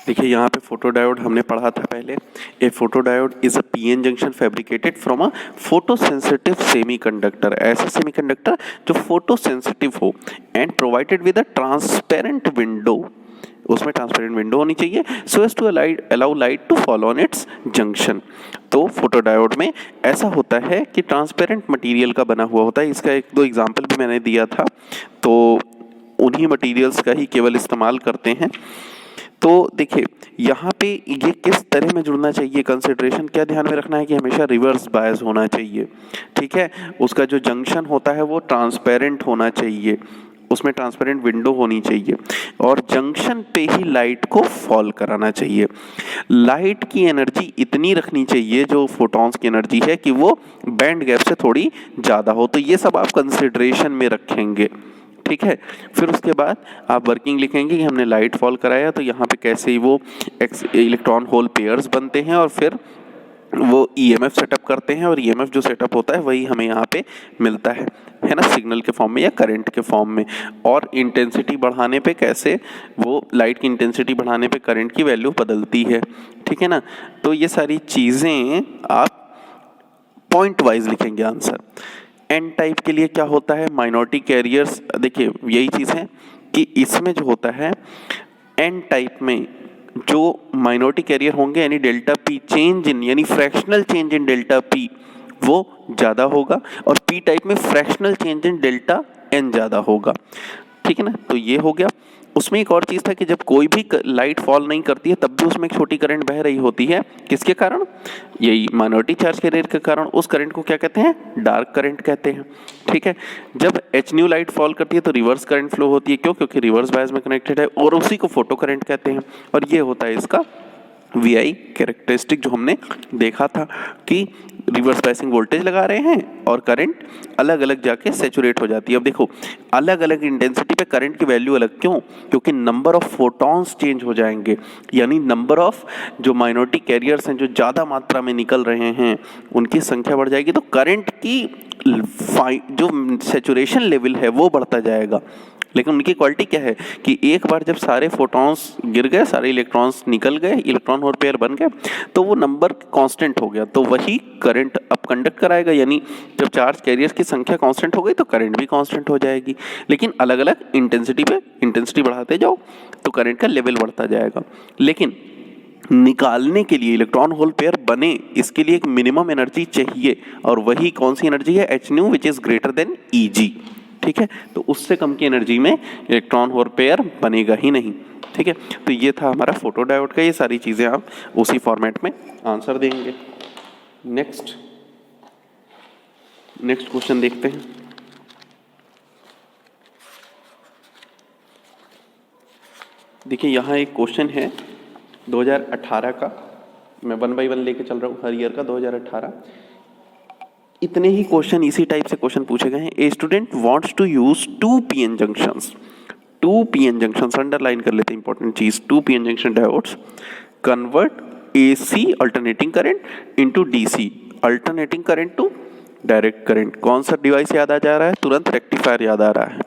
देखिए यहाँ पे फोटोडायोड हमने पढ़ा था पहले। A photodiode is a PN junction fabricated from a photosensitive semiconductor, ऐसा सेमीकंडक्टर जो फोटोसेंसिटिव हो and provided with a transparent window, उसमें ट्रांसपेरेंट विंडो होनी चाहिए, so as to allow light to fall on its junction. तो photodiode में ऐसा होता है कि ट्रांसपेरेंट मटेरियल का बना हुआ होता है। इसका एक दो एग्जांपल भी मैंने दिया था, तो उन्हीं मटेरियल्स का ही केवल इस्तेमाल करते हैं। तो देखिए यहाँ पे ये किस तरह में जुड़ना चाहिए, कंसिडरेशन क्या ध्यान में रखना है कि हमेशा रिवर्स बायस होना चाहिए, ठीक है। उसका जो जंक्शन होता है वो ट्रांसपेरेंट होना चाहिए, उसमें ट्रांसपेरेंट विंडो होनी चाहिए और जंक्शन पे ही लाइट को फॉल कराना चाहिए। लाइट की एनर्जी इतनी रखनी चाहिए जो फोटॉन्स की एनर्जी है कि वो बैंड गैप से थोड़ी ज़्यादा हो। तो ये सब आप कंसिडरेशन में रखेंगे, ठीक है। फिर उसके बाद आप वर्किंग लिखेंगे कि हमने लाइट फॉल कराया तो यहाँ पे कैसे वो इलेक्ट्रॉन होल पेयर्स बनते हैं और फिर वो ईएमएफ सेटअप करते हैं, और ईएमएफ जो सेटअप होता है वही हमें यहाँ पे मिलता है ना, सिग्नल के फॉर्म में या करंट के फॉर्म में। और इंटेंसिटी बढ़ाने पे कैसे वो लाइट की इंटेंसिटी बढ़ाने पे करंट की वैल्यू बदलती है, ठीक है ना। तो ये सारी चीज़ें आप पॉइंट वाइज लिखेंगे आंसर। एन टाइप के लिए क्या होता है, माइनॉरिटी कैरियर्स, देखिए यही चीज़ है कि इसमें जो होता है एन टाइप में जो माइनॉरिटी कैरियर होंगे यानी डेल्टा पी चेंज इन यानी fractional change in delta P वो ज़्यादा होगा, और पी टाइप में fractional change in delta N ज़्यादा होगा, ठीक है ना। तो ये हो गया। उसमें एक और चीज़ था कि जब कोई भी लाइट फॉल नहीं करती है तब भी उसमें एक छोटी करंट बह रही होती है, किसके कारण, यही माइनॉरिटी चार्ज कैरियर के कारण। उस करंट को क्या कहते हैं, डार्क करंट कहते हैं, ठीक है। जब एच न्यू लाइट फॉल करती है तो रिवर्स करंट फ्लो होती है, क्यों, क्योंकि रिवर्स बायस में कनेक्टेड है, और उसी को फोटो करंट कहते हैं। और ये होता है इसका वीआई कैरेक्टरिस्टिक, जो हमने देखा था कि रिवर्स बायसिंग वोल्टेज लगा रहे हैं और करंट अलग अलग जाके सैचुरेट हो जाती है। अब देखो अलग अलग इंटेंसिटी पे करंट की वैल्यू अलग, क्यों, क्योंकि नंबर ऑफ फोटॉन्स चेंज हो जाएंगे, यानी नंबर ऑफ जो माइनॉरिटी कैरियर्स हैं जो ज़्यादा मात्रा में निकल रहे हैं उनकी संख्या बढ़ जाएगी, तो करंट की जो सैचुरेशन लेवल है वो बढ़ता जाएगा। लेकिन उनकी क्वालिटी क्या है कि एक बार जब सारे फोटॉन्स गिर गए, सारे इलेक्ट्रॉन्स निकल गए, इलेक्ट्रॉन होल पेयर बन गए, तो वो नंबर कांस्टेंट हो गया, तो वही करंट अब कंडक्ट कराएगा। यानी जब चार्ज कैरियर्स की संख्या कांस्टेंट हो गई तो करंट भी कांस्टेंट हो जाएगी, लेकिन अलग अलग इंटेंसिटी पे इंटेंसिटी बढ़ाते जाओ तो करंट का लेवल बढ़ता जाएगा। लेकिन निकालने के लिए इलेक्ट्रॉन होल पेयर बने इसके लिए एक मिनिमम एनर्जी चाहिए, और वही कौन सी एनर्जी है, H new which is greater than easy, ठीक है। तो उससे कम की एनर्जी में इलेक्ट्रॉन होल पेयर बनेगा ही नहीं, ठीक है। तो ये था हमारा फोटोडायोड का, ये सारी चीज़ें आप उसी फॉर्मेट में आंसर देंगे। नेक्स्ट क्वेश्चन देखते हैं। देखिए यहाँ एक क्वेश्चन है 2018 का, मैं 1 बाय 1 लेके चल रहा हूँ हर ईयर का। 2018 इतने ही क्वेश्चन इसी टाइप से क्वेश्चन पूछे गए हैं। A student wants to use 2 PN junctions, 2 PN junctions underline कर लेते हैं इंपॉर्टेंट चीज, 2 PN junction diodes convert AC alternating current into DC alternating current to direct current. कौन सा डिवाइस याद आ जा रहा है, तुरंत रेक्टिफायर याद आ रहा है।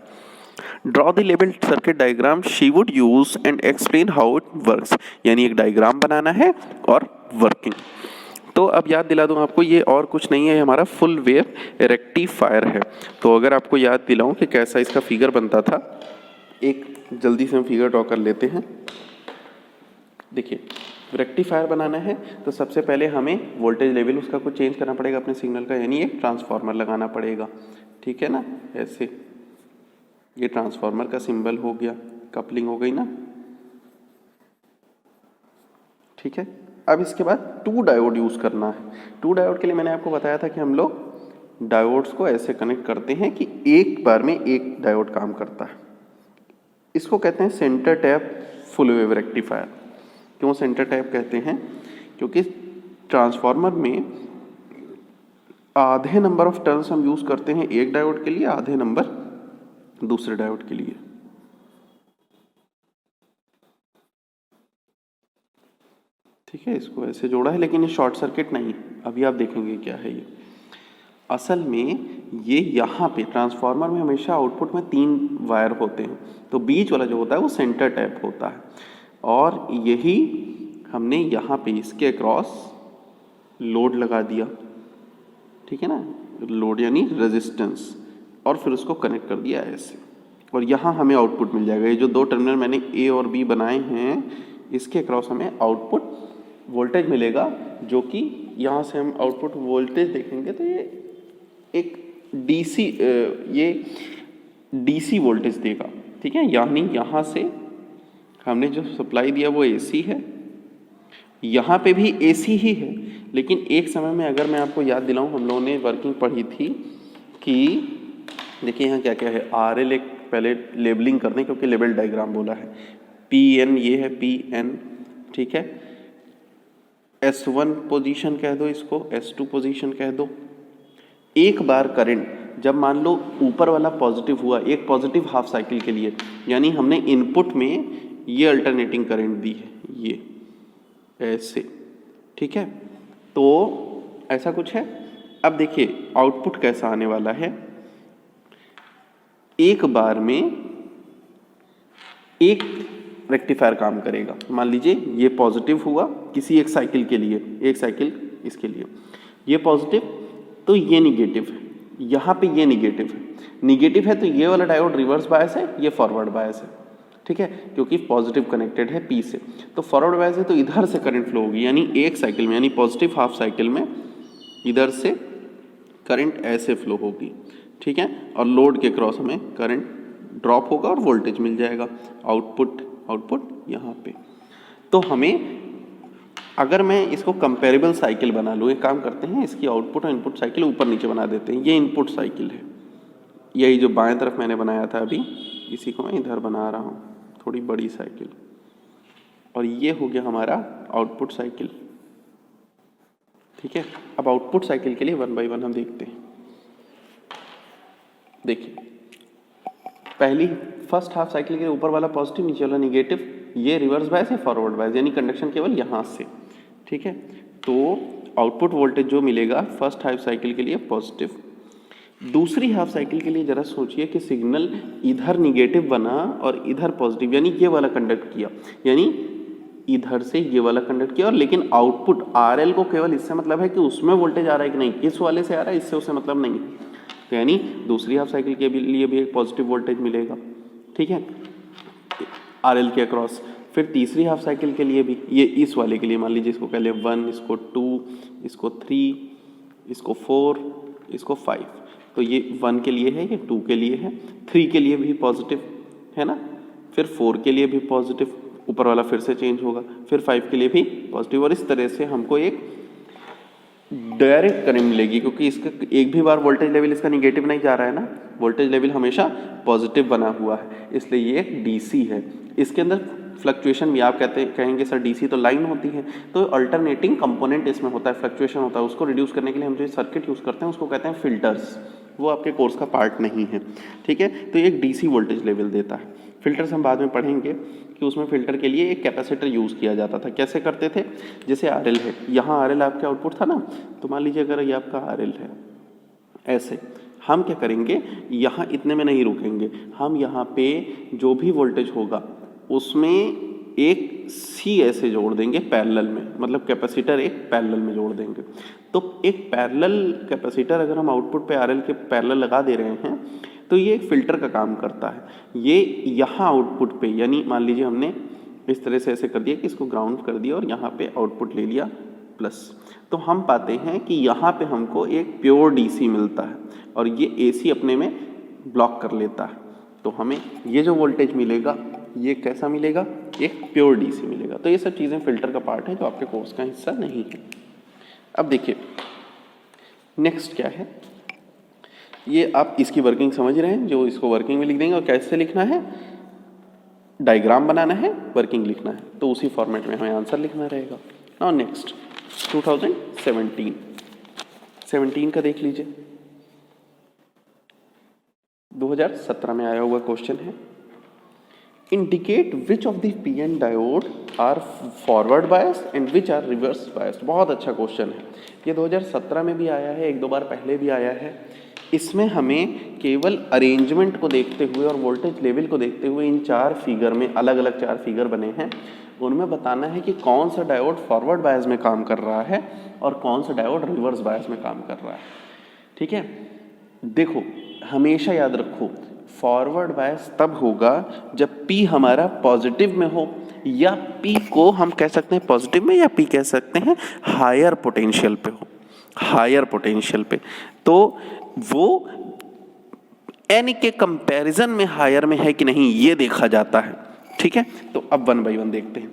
Draw the labelled circuit diagram she would use and explain how it works, यानी एक डायग्राम बनाना है और वर्किंग। तो अब याद दिला दूं आपको, ये और कुछ नहीं है, ये हमारा फुल वेव रेक्टिफायर है। तो अगर आपको याद दिलाऊं कि कैसा इसका फिगर बनता था, एक जल्दी से हम फिगर ड्रॉ कर लेते हैं। देखिए रेक्टिफायर बनाना है तो सबसे पहले हमें वोल्टेज लेवल उसका कुछ चेंज करना पड़ेगा अपने सिग्नल का, यानी एक ट्रांसफार्मर लगाना पड़ेगा, ठीक है ना। ऐसे ये ट्रांसफार्मर का सिंबल हो गया, कपलिंग हो गई ना, ठीक है। अब इसके बाद 2 डायोड यूज करना है। 2 डायोड के लिए मैंने आपको बताया था कि हम लोग डायोड्स को ऐसे कनेक्ट करते हैं कि एक बार में एक डायोड काम करता है। इसको कहते हैं centre tap full wave rectifier. क्यों सेंटर टैप कहते हैं, क्योंकि ट्रांसफार्मर में आधे नंबर ऑफ टर्न्स हम यूज करते हैं एक डायोड के लिए, आधे नंबर दूसरे डायोड के लिए, ठीक है। इसको ऐसे जोड़ा है, लेकिन ये शॉर्ट सर्किट नहीं, अभी आप देखेंगे क्या है ये। असल में ये यहाँ पे ट्रांसफार्मर में हमेशा आउटपुट में 3 वायर होते हैं, तो बीच वाला जो होता है वो सेंटर टैप होता है। और यही हमने यहाँ पे इसके अक्रॉस लोड लगा दिया, ठीक है ना, लोड यानी रेजिस्टेंस, और फिर उसको कनेक्ट कर दिया ऐसे, और यहाँ हमें आउटपुट मिल जाएगा। ये जो दो टर्मिनल मैंने ए और बी बनाए हैं, इसके अक्रॉस हमें आउटपुट वोल्टेज मिलेगा, जो कि यहाँ से हम आउटपुट वोल्टेज देखेंगे तो ये एक डीसी वोल्टेज देगा, ठीक है। यानी यहाँ से हमने जो सप्लाई दिया वो एसी है, यहाँ पे भी एसी ही है, लेकिन एक समय में अगर मैं आपको याद दिलाऊं, हम लोगों ने वर्किंग पढ़ी थी कि देखिए यहाँ क्या क्या है। RL एक पहले लेबलिंग कर दें क्योंकि लेबल डायग्राम बोला है। PN ये है, PN, ठीक है। S1 पोजीशन कह दो इसको, S2 पोजीशन कह दो। एक बार करंट जब मान लो ऊपर वाला पॉजिटिव हुआ, एक पॉजिटिव हाफ साइकिल के लिए, यानी हमने इनपुट में ये अल्टरनेटिंग करंट दी है, ये ऐसे, ठीक है। तो ऐसा कुछ है। अब देखिए आउटपुट कैसा आने वाला है। एक बार में एक रेक्टिफायर काम करेगा। मान लीजिए ये पॉजिटिव हुआ किसी एक साइकिल के लिए, एक साइकिल इसके लिए, ये पॉजिटिव तो ये निगेटिव है, यहाँ पे ये निगेटिव है तो ये वाला डायोड रिवर्स बायस है, ये फॉरवर्ड बायस है, ठीक है, क्योंकि पॉजिटिव कनेक्टेड है P से। तो फॉरवर्ड बायस है तो इधर से करंट फ्लो होगी, यानी एक साइकिल में, यानी पॉजिटिव हाफ साइकिल में इधर से करंट ऐसे फ्लो होगी, ठीक है। और लोड के क्रॉस हमें करंट ड्रॉप होगा और वोल्टेज मिल जाएगा, आउटपुट यहाँ पे। तो हमें अगर मैं इसको कंपेरेबल साइकिल बना लूँ, एक काम करते हैं, इसकी आउटपुट और इनपुट साइकिल ऊपर नीचे बना देते हैं। ये इनपुट साइकिल है, यही जो बाएं तरफ मैंने बनाया था अभी, इसी को मैं इधर बना रहा हूँ, थोड़ी बड़ी साइकिल, और ये हो गया हमारा आउटपुट साइकिल, ठीक है। अब आउटपुट साइकिल के लिए 1 बाय 1 हम देखते हैं। देखिए पहली फर्स्ट हाफ साइकिल के ऊपर वाला पॉजिटिव, नीचे वाला निगेटिव, ये रिवर्स बायस है, फॉरवर्ड बायस, यानी कंडक्शन केवल यहाँ से, ठीक है। तो आउटपुट वोल्टेज जो मिलेगा फर्स्ट हाफ साइकिल के लिए पॉजिटिव। दूसरी हाफ साइकिल के लिए जरा सोचिए कि सिग्नल इधर निगेटिव बना और इधर पॉजिटिव, यानी ये वाला कंडक्ट किया, यानी इधर से ये वाला कंडक्ट किया, और लेकिन आउटपुट RL को केवल इससे मतलब है कि उसमें वोल्टेज आ रहा है कि नहीं, इस वाले से आ रहा है, इससे उससे मतलब नहीं है। तो यानी दूसरी हाफ साइकिल के लिए भी एक पॉजिटिव वोल्टेज मिलेगा, ठीक है, RL के अक्रॉस। फिर तीसरी हाफ साइकिल के लिए भी, ये इस वाले के लिए मान लीजिए इसको कह ले 1, इसको 2, इसको 3, इसको 4, इसको 5, तो ये 1 के लिए है, ये 2 के लिए है, 3 के लिए भी पॉजिटिव है ना, फिर 4 के लिए भी पॉजिटिव, ऊपर वाला फिर से चेंज होगा, फिर 5 के लिए भी पॉजिटिव, और इस तरह से हमको एक डायरेक्ट करंट मिलेगी, क्योंकि इसका एक भी बार वोल्टेज लेवल इसका निगेटिव नहीं जा रहा है ना, वोल्टेज लेवल हमेशा पॉजिटिव बना हुआ है, इसलिए ये एक डीसी है। इसके अंदर फ्लक्चुएशन भी आप कहेंगे सर डीसी तो लाइन होती है, तो अल्टरनेटिंग कंपोनेंट इसमें होता है, फ्लक्चुएशन होता है, उसको रिड्यूस करने के लिए हम जो सर्किट यूज़ करते हैं उसको कहते हैं फिल्टर्स, वो आपके कोर्स का पार्ट नहीं है, ठीक है। तो ये एक डीसी वोल्टेज लेवल देता है। फिल्टर्स हम बाद में पढ़ेंगे कि उसमें फिल्टर के लिए एक कैपेसिटर यूज़ किया जाता था। कैसे करते थे, जैसे RL है, यहाँ RL आपका आउटपुट था ना, तो मान लीजिए अगर ये आपका RL है ऐसे, हम क्या करेंगे, यहाँ इतने में नहीं रुकेंगे, हम यहाँ पे जो भी वोल्टेज होगा उसमें एक C ऐसे जोड़ देंगे पैरेलल में, मतलब कैपेसिटर एक पैरेलल में जोड़ देंगे। तो एक पैरेलल कैपेसिटर अगर हम आउटपुट पे RL के पैरेलल लगा दे रहे हैं तो ये एक फिल्टर का काम करता है। ये यहाँ आउटपुट पे, यानी मान लीजिए हमने इस तरह से ऐसे कर दिया कि इसको ग्राउंड कर दिया और यहाँ पे आउटपुट ले लिया प्लस, तो हम पाते हैं कि यहाँ पे हमको एक प्योर डीसी मिलता है और ये एसी अपने में ब्लॉक कर लेता है। तो हमें ये जो वोल्टेज मिलेगा ये कैसा मिलेगा, एक प्योर डीसी मिलेगा। तो ये सब चीज़ें फिल्टर का पार्ट है जो आपके कोर्स का हिस्सा नहीं है। अब देखिए नेक्स्ट क्या है, ये आप इसकी वर्किंग समझ रहे हैं, जो इसको वर्किंग में लिख देंगे और कैसे लिखना है, डायग्राम बनाना है, वर्किंग लिखना है, तो उसी फॉर्मेट में हमें आंसर लिखना रहेगा। नाउ नेक्स्ट 2017 का देख लीजिए, 2017 में आया हुआ क्वेश्चन है, indicate which of the PN diode are forward bias and which are reverse bias. बहुत अच्छा क्वेश्चन है, ये 2017 में भी आया है, 1-2 बार पहले भी आया है। इसमें हमें केवल अरेंजमेंट को देखते हुए और वोल्टेज लेवल को देखते हुए इन 4 फिगर में, अलग अलग 4 फिगर बने हैं, उनमें बताना है कि कौन सा डायोड फॉरवर्ड बायस में काम कर रहा है और कौन सा डायोड रिवर्स बायस में काम कर रहा है। ठीक है, देखो हमेशा याद रखो फॉरवर्ड बायस तब होगा जब P हमारा पॉजिटिव में हो, या P को हम कह सकते हैं पॉजिटिव में, या P कह सकते हैं हायर पोटेंशियल पे हो, हायर पोटेंशियल पे, तो वो N के कंपैरिजन में हायर में है कि नहीं ये देखा जाता है। ठीक है, तो अब 1 बाई 1 देखते हैं।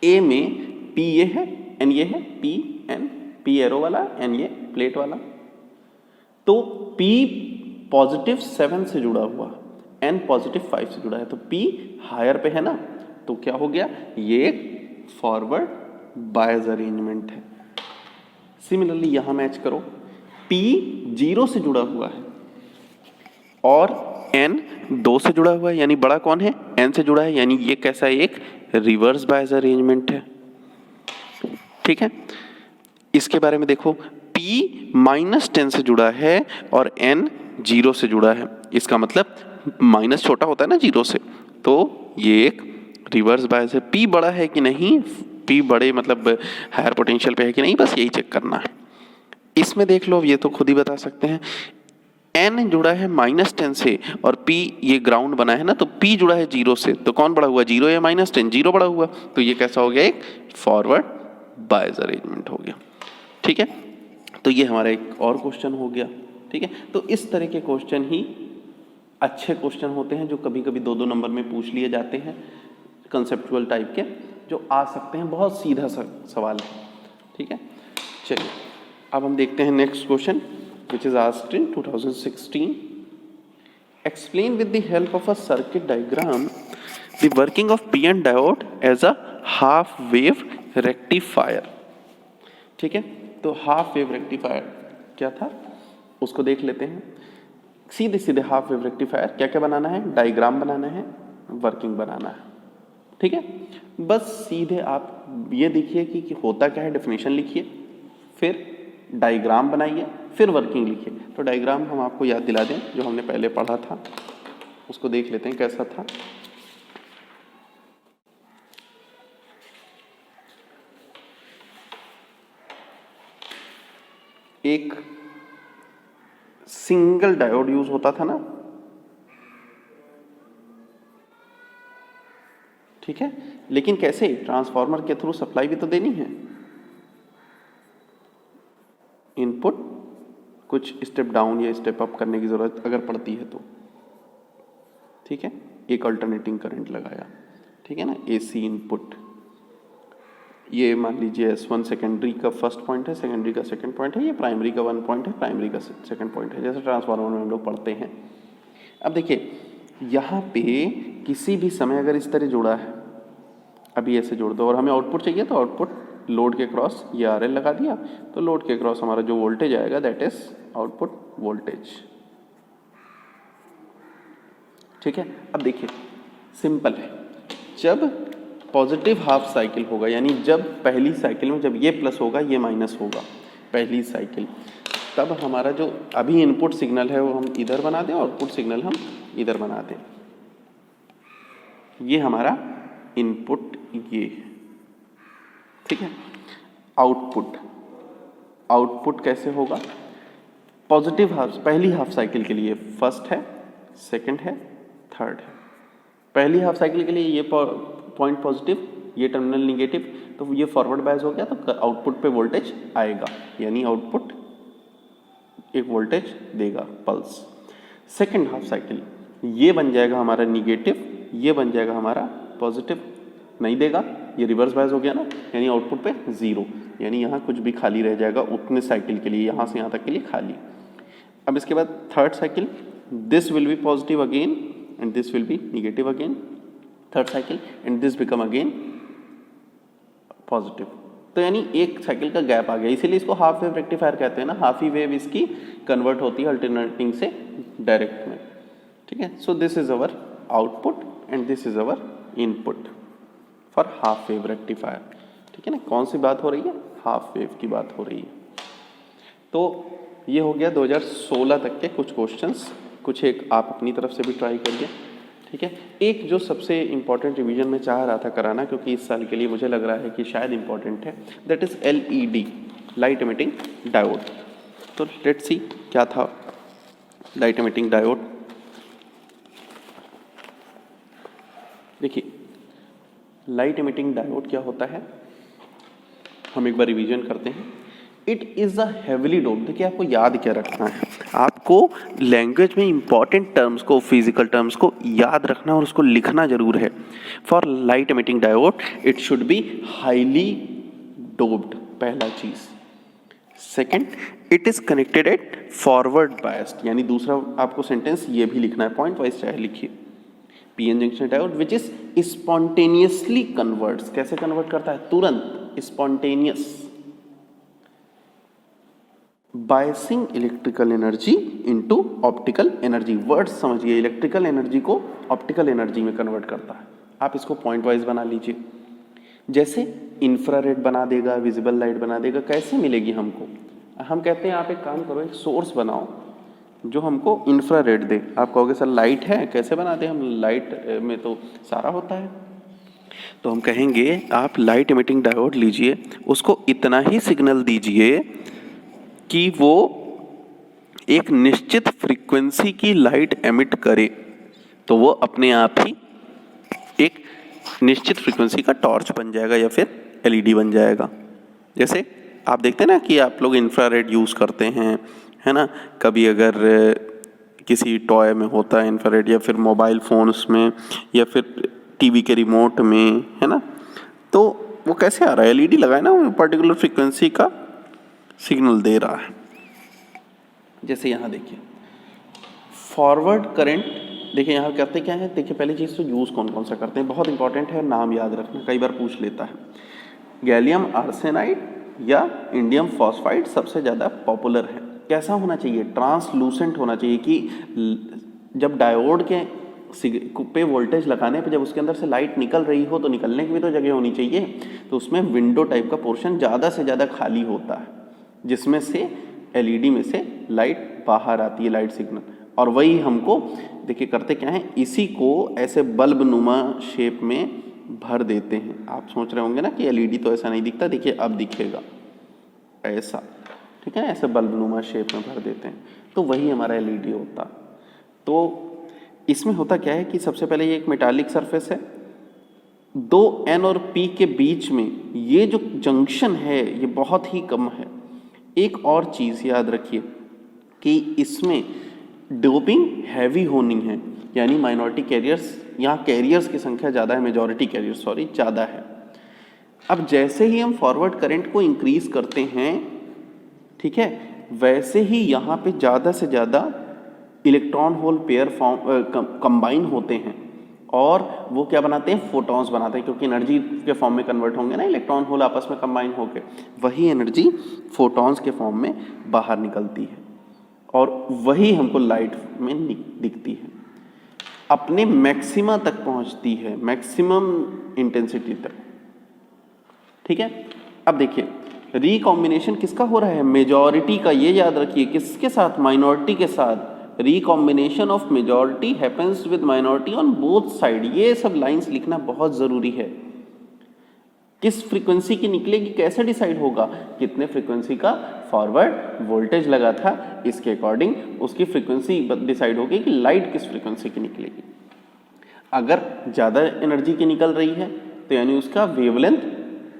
A में P ये है, N ये है, P N, P एरो वाला, N ये प्लेट वाला, तो P पॉजिटिव 7 से जुड़ा हुआ, N पॉजिटिव 5 से जुड़ा है, तो P हायर पे है ना, तो क्या हो गया, ये एक फॉरवर्ड बायस अरेंजमेंट है। सिमिलरली यहां मैच करो, P 0 से जुड़ा हुआ है और N 2 से जुड़ा हुआ है, यानी बड़ा कौन है, N से जुड़ा है, यानी ये कैसा एक रिवर्स बायस अरेंजमेंट है। ठीक है, इसके बारे में देखो, P -10 से जुड़ा है और N 0 से जुड़ा है, इसका मतलब माइनस छोटा होता है ना 0 से, तो ये एक रिवर्स बायस है। P बड़ा है कि नहीं, P बड़े मतलब हायर पोटेंशियल पे है कि नहीं, बस यही चेक करना है। इसमें देख लो, ये तो खुद ही बता सकते हैं, N जुड़ा है -10 से और P ये ग्राउंड बना है ना, तो P जुड़ा है 0 से, तो कौन बड़ा हुआ, 0 या -10, 0 बड़ा हुआ, तो ये कैसा हो गया, एक फॉरवर्ड बायस अरेंजमेंट हो गया। ठीक है, तो ये हमारा एक और क्वेश्चन हो गया। ठीक है, तो इस तरह के क्वेश्चन ही अच्छे क्वेश्चन होते हैं जो कभी कभी 2-2 नंबर में पूछ लिए जाते हैं, कंसेप्चुअल टाइप के जो आ सकते हैं, बहुत सीधा सा सवाल है। ठीक है, चलिए अब हम देखते हैं next question which is asked in 2016. Explain with the help of a circuit diagram the working of PN diode as a half wave rectifier. ठीक है, तो हाफ वेव रेक्टिफायर क्या था उसको देख लेते हैं। सीधे सीधे हाफ वेव रेक्टिफायर क्या क्या बनाना है, डायग्राम बनाना है, वर्किंग बनाना है। ठीक है, बस सीधे आप ये देखिए कि होता क्या है, डेफिनेशन लिखिए, फिर डायग्राम बनाइए, फिर वर्किंग लिखिए। तो डायग्राम हम आपको याद दिला दें, जो हमने पहले पढ़ा था उसको देख लेते हैं कैसा था। एक सिंगल डायोड यूज होता था ना, ठीक है, लेकिन कैसे, ट्रांसफार्मर के थ्रू सप्लाई भी तो देनी है, इनपुट कुछ स्टेप डाउन या स्टेप अप करने की जरूरत अगर पड़ती है तो। ठीक है, एक अल्टरनेटिंग करंट लगाया, ठीक है ना, एसी इनपुट, ये मान लीजिए S1 सेकेंडरी का फर्स्ट पॉइंट है, सेकेंडरी का सेकंड पॉइंट है, ये प्राइमरी का 1 पॉइंट है, प्राइमरी का सेकंड पॉइंट है, जैसे ट्रांसफार्मर में हम लोग पढ़ते हैं। अब देखिए यहाँ पे किसी भी समय अगर इस तरह जुड़ा है, अभी ऐसे जोड़ दो और हमें आउटपुट चाहिए, तो आउटपुट लोड के क्रॉस ये RL लगा दिया, तो लोड के क्रॉस हमारा जो वोल्टेज आएगा दैट इज आउटपुट वोल्टेज। ठीक है, अब देखिए सिंपल है, जब पॉजिटिव हाफ साइकिल होगा, यानी जब पहली साइकिल में जब ये प्लस होगा ये माइनस होगा पहली साइकिल, तब हमारा जो अभी इनपुट सिग्नल है वो हम इधर बना दें, आउटपुट सिग्नल हम इधर बना दें। ये हमारा इनपुट ये, ठीक है। आउटपुट कैसे होगा, पॉजिटिव हाफ, पहली हाफ साइकिल के लिए फर्स्ट है, सेकंड है, थर्ड है। पहली हाफ साइकिल के लिए ये पॉइंट पॉजिटिव, ये टर्मिनल निगेटिव, तो ये फॉरवर्ड बायस हो गया, तो आउटपुट पे वोल्टेज आएगा, यानी आउटपुट एक वोल्टेज देगा पल्स। सेकंड हाफ साइकिल ये बन जाएगा हमारा निगेटिव, ये बन जाएगा हमारा पॉजिटिव, नहीं देगा, ये रिवर्स बायस हो गया ना, यानी आउटपुट पे 0, यानी यहाँ कुछ भी खाली रह जाएगा उतने साइकिल के लिए, यहाँ से यहाँ तक के लिए खाली। अब इसके बाद third cycle, this will be positive again and this will be negative again, third cycle, and this become again positive. तो यानी एक साइकिल का गैप आ गया, इसीलिए इसको हाफ वेव रेक्टिफायर कहते हैं ना, हाफ ही वेव इसकी कन्वर्ट होती है अल्टरनेटिंग से डायरेक्ट में। ठीक है, so this is our output and this is our input for half wave rectifier. ठीक है ना, कौन सी बात हो रही है, हाफ वेव की बात हो रही है। तो ये हो गया 2016 तक के कुछ क्वेश्चंस, कुछ एक आप अपनी तरफ से भी ट्राई करिए। ठीक है। एक जो सबसे इम्पॉर्टेंट रिवीजन मैं चाह रहा था कराना, क्योंकि इस साल के लिए मुझे लग रहा है कि शायद इम्पॉर्टेंट है, that is LED, light emitting diode. तो लेट्स सी क्या था लाइट एमिटिंग डायोड। देखिए लाइट एमिटिंग डायोड क्या होता है, हम एक बार रिवीजन करते हैं। It is a heavily doped, देखिए आपको याद क्या रखना है, आपको लैंग्वेज में इंपॉर्टेंट टर्म्स को, फिजिकल टर्म्स को याद रखना और उसको लिखना जरूर है। For light emitting diode it should be highly doped, पहला चीज। Second, it is connected eight forward biased, यानी दूसरा आपको सेंटेंस ये भी लिखना है, पॉइंट वाइज चाहे लिखिए। PN junction diode which is spontaneously converts, कैसे कन्वर्ट करता है, तुरंत, spontaneous, biasing electrical energy into optical energy. Words समझिए, इलेक्ट्रिकल एनर्जी को ऑप्टिकल एनर्जी में कन्वर्ट करता है। आप इसको पॉइंट वाइज बना लीजिए, जैसे इंफ्रारेड बना देगा, विजिबल लाइट बना देगा। कैसे मिलेगी हमको, हम कहते हैं आप एक काम करो, एक सोर्स बनाओ जो हमको इंफ्रारेड दे। आप कहोगे सर लाइट है, कैसे बनाते, हम लाइट में तो सारा होता है। तो हम कहेंगे आप लाइट एमिटिंग डायोड लीजिए, उसको इतना ही सिग्नल दीजिए कि वो एक निश्चित फ्रीक्वेंसी की लाइट एमिट करे, तो वो अपने आप ही एक निश्चित फ्रीक्वेंसी का टॉर्च बन जाएगा या फिर LED बन जाएगा। जैसे आप देखते हैं ना कि आप लोग इंफ्रारेड यूज़ करते हैं, है ना, कभी अगर किसी टॉय में होता है इंफ्रारेड, या फिर मोबाइल फ़ोन्स में, या फिर टीवी के रिमोट में, है ना, तो वो कैसे आ रहा है, LED लगा है ना, वो पर्टिकुलर फ्रीक्वेंसी का सिग्नल दे रहा है। जैसे यहाँ देखिए फॉरवर्ड करंट, देखिए यहाँ करते क्या है, देखिए पहली चीज़ तो यूज़ कौन कौन सा करते हैं, बहुत इंपॉर्टेंट है, नाम याद रखना, कई बार पूछ लेता है। गैलियम आर्सेनाइड या इंडियम फॉस्फाइड सबसे ज़्यादा पॉपुलर है। कैसा होना चाहिए, ट्रांसलूसेंट होना चाहिए, कि जब डायोड के पे वोल्टेज लगाने पे जब उसके अंदर से लाइट निकल रही हो तो निकलने की भी तो जगह होनी चाहिए, तो उसमें विंडो टाइप का पोर्शन ज़्यादा से ज़्यादा खाली होता है, जिसमें से LED में से लाइट बाहर आती है, लाइट सिग्नल। और वही हमको देखिए करते क्या है, इसी को ऐसे बल्ब नुमा शेप में भर देते हैं। आप सोच रहे होंगे ना कि LED तो ऐसा नहीं दिखता, देखिए अब दिखेगा ऐसा, ठीक है, ऐसे बल्ब नुमा शेप में भर देते हैं, तो वही हमारा LED होता। तो इसमें होता क्या है कि सबसे पहले ये एक मेटालिक सरफेस है, दो N और P के बीच में ये जो जंक्शन है ये बहुत ही कम है। एक और चीज़ याद रखिए कि इसमें डोपिंग हैवी होनी है, यानी माइनॉरिटी कैरियर्स, यहाँ कैरियर्स की संख्या ज़्यादा है, मेजॉरिटी कैरियर्स सॉरी ज़्यादा है। अब जैसे ही हम फॉरवर्ड करंट को इंक्रीज करते हैं, ठीक है, वैसे ही यहाँ पे ज़्यादा से ज़्यादा इलेक्ट्रॉन होल पेयर कंबाइन होते हैं, और वो क्या बनाते हैं, फोटॉन्स बनाते हैं, क्योंकि एनर्जी के फॉर्म में कन्वर्ट होंगे ना इलेक्ट्रॉन होल आपस में कंबाइन होकर, वही एनर्जी फोटॉन्स के फॉर्म में बाहर निकलती है, और वही हमको लाइट में दिखती है, अपने मैक्सिमा तक पहुंचती है, मैक्सिमम इंटेंसिटी तक, ठीक है। अब देखिए रिकॉम्बिनेशन किसका हो रहा है, मेजॉरिटी का, ये याद रखिए, किसके साथ, माइनॉरिटी के साथ। Recombination of majority happens with minority on both side, ये सब लाइंस लिखना बहुत ज़रूरी है। किस फ्रीक्वेंसी की निकलेगी कैसे डिसाइड होगा, कितने फ्रीक्वेंसी का फॉरवर्ड वोल्टेज लगा था, इसके अकॉर्डिंग उसकी फ्रीक्वेंसी डिसाइड होगी कि लाइट किस फ्रीक्वेंसी की निकलेगी। अगर ज़्यादा एनर्जी की निकल रही है तो यानी उसका वेवलेंथ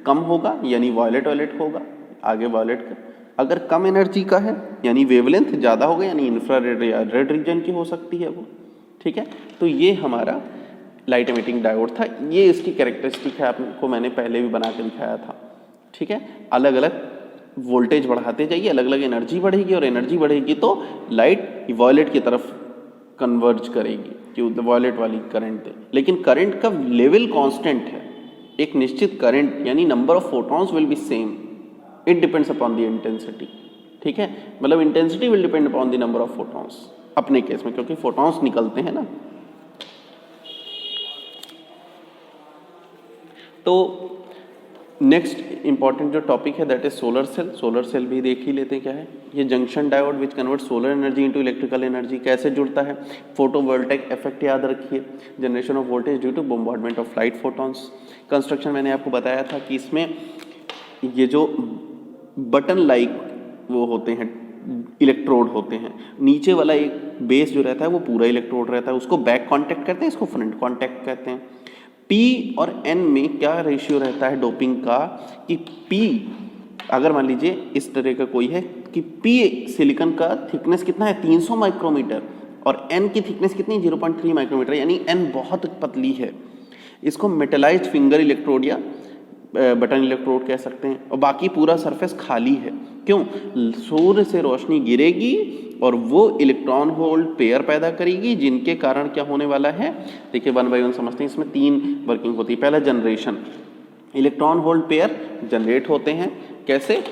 कम होगा, यानी वायलेट होगा, आगे वायलेट का। अगर कम एनर्जी का है यानी वेवलेंथ ज़्यादा होगा, यानी इंफ्रारेड या रेड रीजन की हो सकती है वो, ठीक है। तो ये हमारा लाइट एमिटिंग डायोड था, ये इसकी कैरेक्टरिस्टिक है, आपको मैंने पहले भी बना के दिखाया था, ठीक है। अलग अलग वोल्टेज बढ़ाते जाइए, अलग अलग एनर्जी बढ़ेगी, और एनर्जी बढ़ेगी तो लाइट वॉयलेट की तरफ कन्वर्ज करेगी कि वॉयलेट वाली करंट दे, लेकिन करंट का लेवल कांस्टेंट है, एक निश्चित करंट, यानी number of photons will be same, it depends upon the intensity, ठीक है, मतलब intensity will depend upon the number of photons अपने केस में, क्योंकि फोटॉन्स निकलते हैं ना। तो नेक्स्ट इंपॉर्टेंट जो टॉपिक है that is solar cell. Solar cell भी देख ही लेते हैं क्या है। ये junction diode which convert solar energy into electrical energy कैसे जुड़ता है। फोटोवोल्टेइक इफेक्ट याद रखिए, generation of voltage due to bombardment of light photons. Construction मैंने आपको बताया था कि इसमें ये जो बटन लाइक वो होते हैं इलेक्ट्रोड होते हैं, नीचे वाला एक बेस जो रहता है वो पूरा इलेक्ट्रोड रहता है, उसको बैक कॉन्टैक्ट कहते हैं, इसको फ्रंट कॉन्टैक्ट कहते हैं। P और N में क्या रेशियो रहता है डोपिंग का कि P अगर मान लीजिए इस तरह का कोई है कि P सिलिकॉन का थिकनेस कितना है 300 माइक्रोमीटर और N की थिकनेस कितनी 0.3 माइक्रोमीटर, यानी N बहुत पतली है। इसको मेटलाइज्ड फिंगर इलेक्ट्रोड या बटन इलेक्ट्रोड कह सकते हैं और बाकी पूरा सरफेस खाली है। क्यों? सूर्य से रोशनी गिरेगी और वो इलेक्ट्रॉन होल्ड पेयर पैदा करेगी जिनके कारण क्या होने वाला है, देखिए वन बाय वन समझते हैं। इसमें 3 वर्किंग होती है। पहला generation, electron hold pair generate होते हैं कैसे,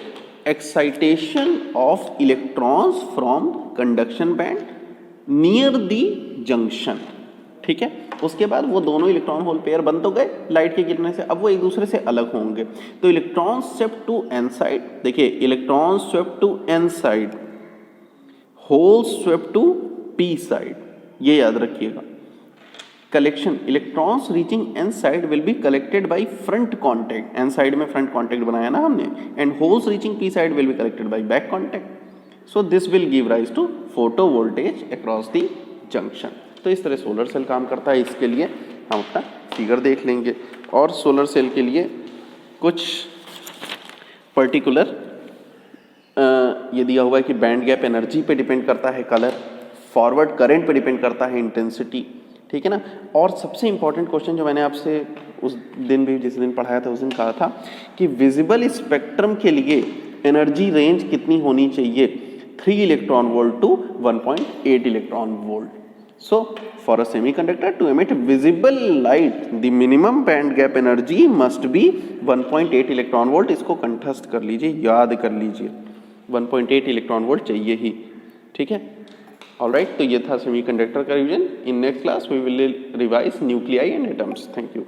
excitation of electrons from conduction band near the junction, ठीक है। उसके बाद वो दोनों इलेक्ट्रॉन होल पेयर बन तो गए लाइट के गिरने से, अब वो एक दूसरे से अलग होंगे। तो electron swept to N side, देखिए electron swept to N side, hole swept to P side, ये याद रखिएगा। Collection, electrons reaching N side will be collected by front contact, N side में फ्रंट कॉन्टैक्ट बनाया ना हमने, and holes reaching P side will be collected by back contact. So this will give rise to photo voltage across the junction. तो इस तरह solar cell काम करता है। इसके लिए हम अपना फिगर देख लेंगे और सोलर सेल के लिए कुछ पर्टिकुलर ये दिया हुआ है कि बैंड गैप एनर्जी पे डिपेंड करता है कलर, फॉरवर्ड करंट पे डिपेंड करता है इंटेंसिटी, ठीक है ना। और सबसे इंपॉर्टेंट क्वेश्चन जो मैंने आपसे उस दिन भी जिस दिन पढ़ाया था उस दिन कहा था कि विजिबल स्पेक्ट्रम के लिए एनर्जी रेंज कितनी होनी चाहिए, 3 electron volt to 1.8 electron volt. So, for a semiconductor to emit visible light, the minimum band gap energy must be 1.8 electron volt. इसको कंठस्थ कर लीजिए, याद कर लीजिए, 1.8 इलेक्ट्रॉन वोल्ट चाहिए ही, ठीक है। ऑलराइट, तो ये था सेमीकंडक्टर का revision. In next class we will revise nuclei and atoms. Thank you.